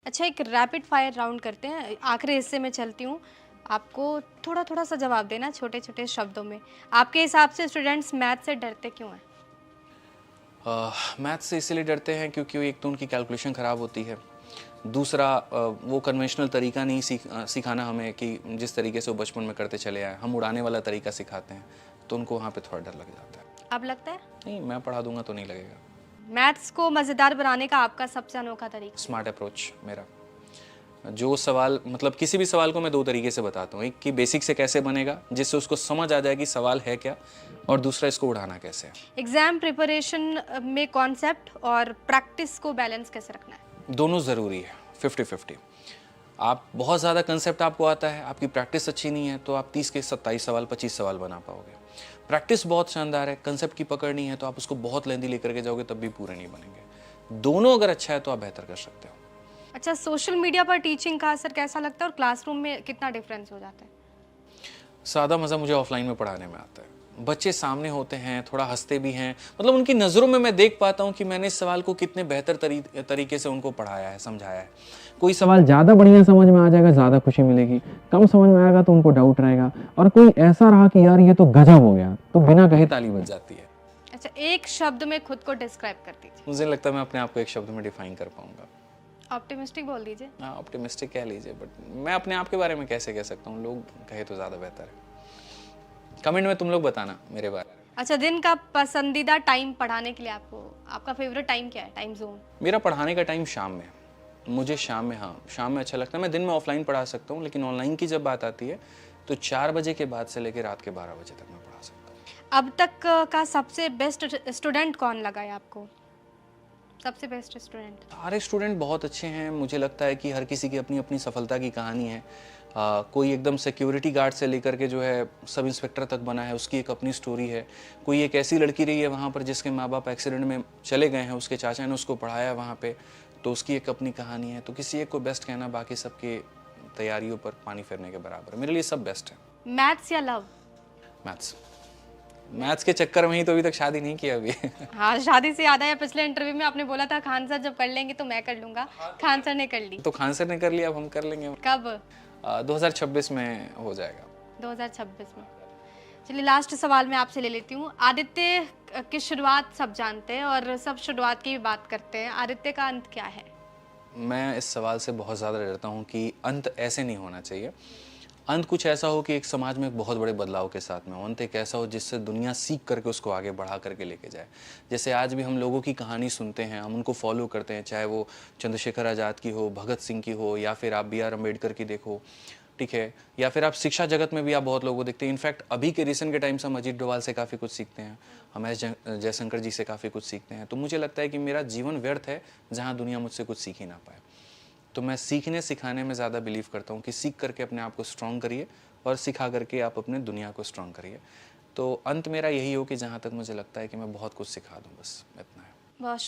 अच्छा, एक rapid fire round करते हैं, आखिरी हिस्से में चलती हूँ। आपको थोड़ा-थोड़ा सा जवाब देना छोटे-छोटे शब्दों में। आपके हिसाब से स्टूडेंट्स मैथ से डरते क्यों हैं? मैथ से इसलिए डरते हैं क्योंकि एक तो उनकी कैलकुलेशन ख़राब होती है। दूसरा वो कन्वेंशनल तरीका नहीं सिखाना हमें कि जिस तरीके से वो बचपन में करते चले आए। हम उड़ाने वाला तरीका सिखाते हैं, तो उनको वहाँ पे थोड़ा डर लग जाता है। अब लगता है? नहीं, मैं पढ़ा दूँगा तो नहीं लगेगा। मैथ्स को मज़ेदार बनाने का आपका सबसे अनोखा तरीका? स्मार्ट अप्रोच मेरा। जो सवाल मतलब किसी भी सवाल को मैं 2 तरीके से बताता हूँ। एक कि बेसिक से कैसे बनेगा, जिससे उसको समझ आ जाए कि सवाल है क्या, और दूसरा इसको उड़ाना कैसे है। एग्ज़ाम प्रिपरेशन में कॉन्सेप्ट और प्रैक्टिस को बैलेंस कैसे रखना है? दोनों ज़रूरी है, 50-50। आप बहुत ज़्यादा कंसेप्ट आपको आता है, आपकी प्रैक्टिस अच्छी नहीं है, तो आप 30 के 27 सवाल, 25 सवाल बना पाओगे। प्रैक्टिस बहुत शानदार है, कंसेप्ट की पकड़ नहीं है, तो आप उसको बहुत लेंदी लेकर के जाओगे, तब भी पूरे नहीं बनेंगे। दोनों अगर अच्छा है, तो आप बेहतर कर सकते हो। अच्छा, सोशल मीडिया पर टीचिंग का असर कैसा लगता है और क्लासरूम में कितना डिफरेंस हो जाता है? ज़्यादा मज़ा मुझे ऑफलाइन में पढ़ाने में आता है। बच्चे सामने होते हैं, थोड़ा हँसते भी हैं, मतलब उनकी नज़रों में मैं देख पाता हूँ कि मैंने इस सवाल को कितने बेहतर तरीके से उनको पढ़ाया है, समझाया है। कोई सवाल ज़्यादा बढ़िया समझ में आ जाएगा, ज़्यादा खुशी मिलेगी, कम समझ में आएगा तो उनको डाउट रहेगा, और कोई ऐसा रहा कि यार ये तो गजब हो गया, तो बिना कहे ताली बज जाती है। अच्छा, एक शब्द में खुद को डिस्क्राइब कर दीजिए। मुझे नहीं लगता मैं अपने आप को एक शब्द में डिफाइन कर पाऊंगा। ऑप्टिमिस्टिक बोल दीजिए। हाँ, ऑप्टिमिस्टिक कह लीजिए, बट मैं अपने आप के बारे में कैसे कह सकता हूँ, लोग कहे तो ज़्यादा बेहतर है। कमेंट में तुम लोग बताना मेरे बारे में। अच्छा, दिन का पसंदीदा टाइम पढ़ाने के लिए आपको, आपका फेवरेट टाइम क्या है, टाइम जोन? मेरा पढ़ाने का टाइम शाम में है। मुझे शाम में, हाँ, शाम में अच्छा लगता है। मैं दिन में ऑफलाइन पढ़ा सकता हूँ, लेकिन ऑनलाइन की जब बात आती है तो 4 बजे के बाद से लेकर रात के 12 बजे तक मैं पढ़ा सकता हूँ। अब तक का सबसे बेस्ट स्टूडेंट कौन लगा है आपको? सबसे बेस्ट स्टूडेंट? सारे स्टूडेंट बहुत अच्छे हैं। मुझे लगता है कि हर किसी की अपनी अपनी सफलता की कहानी है। कोई एकदम सिक्योरिटी गार्ड से लेकर के जो है सब इंस्पेक्टर तक बना है, उसकी एक अपनी स्टोरी है। कोई एक ऐसी लड़की रही है वहाँ पर जिसके माँ बाप एक्सीडेंट में चले गए हैं, उसके चाचा ने उसको पढ़ाया वहाँ पे, तो उसकी एक अपनी कहानी है। तो किसी एक को बेस्ट कहना बाकी सबके तैयारियों पर पानी फेरने के बराबर है। मेरे लिए सब बेस्ट है। मैथ्स या लव? मैथ्स। मैथ्स के चक्कर में ही तो अभी तक शादी नहीं किया अभी। हाँ, शादी से याद आया, पिछले इंटरव्यू में आपने बोला था खान सर जब कर लेंगे तो मैं कर लूंगा। खान सर ने कर ली। तो खान सर ने कर लिया, अब हम कर लेंगे। कब? 2026 में हो जाएगा। 2026 में। चलिए, लास्ट सवाल मैं आपसे ले लेती हूँ। आदित्य की शुरुआत सब जानते हैं और सब शुरुआत की भी बात करते हैं, आदित्य का अंत क्या है? मैं इस सवाल से बहुत ज़्यादा डरता हूँ कि अंत ऐसे नहीं होना चाहिए। अंत कुछ ऐसा हो कि एक समाज में एक बहुत बड़े बदलाव के साथ में हो। अंत एक ऐसा हो जिससे दुनिया सीख करके उसको आगे बढ़ा करके लेके जाए। जैसे आज भी हम लोगों की कहानी सुनते हैं, हम उनको फॉलो करते हैं, चाहे वो चंद्रशेखर आज़ाद की हो, भगत सिंह की हो, या फिर आप B.R. अम्बेडकर की देखो, ठीक है, या फिर आप शिक्षा जगत में भी आप बहुत लोगों को देखते हैं। इनफैक्ट अभी के रिसेंट के टाइम से हम अजीत डोभाल से काफ़ी कुछ सीखते हैं, हम एस जयशंकर जी से काफ़ी कुछ सीखते हैं। तो मुझे लगता है कि मेरा जीवन व्यर्थ है जहाँ दुनिया मुझसे कुछ सीख ही ना पाए। तो मैं सीखने सिखाने में ज़्यादा बिलीव करता हूँ कि सीख करके अपने आप को स्ट्रॉन्ग करिए, और सिखा करके आप अपने दुनिया को स्ट्रॉन्ग करिए। तो अंत मेरा यही हो कि जहाँ तक मुझे लगता है कि मैं बहुत कुछ सिखा दूँ, बस इतना है। बहुत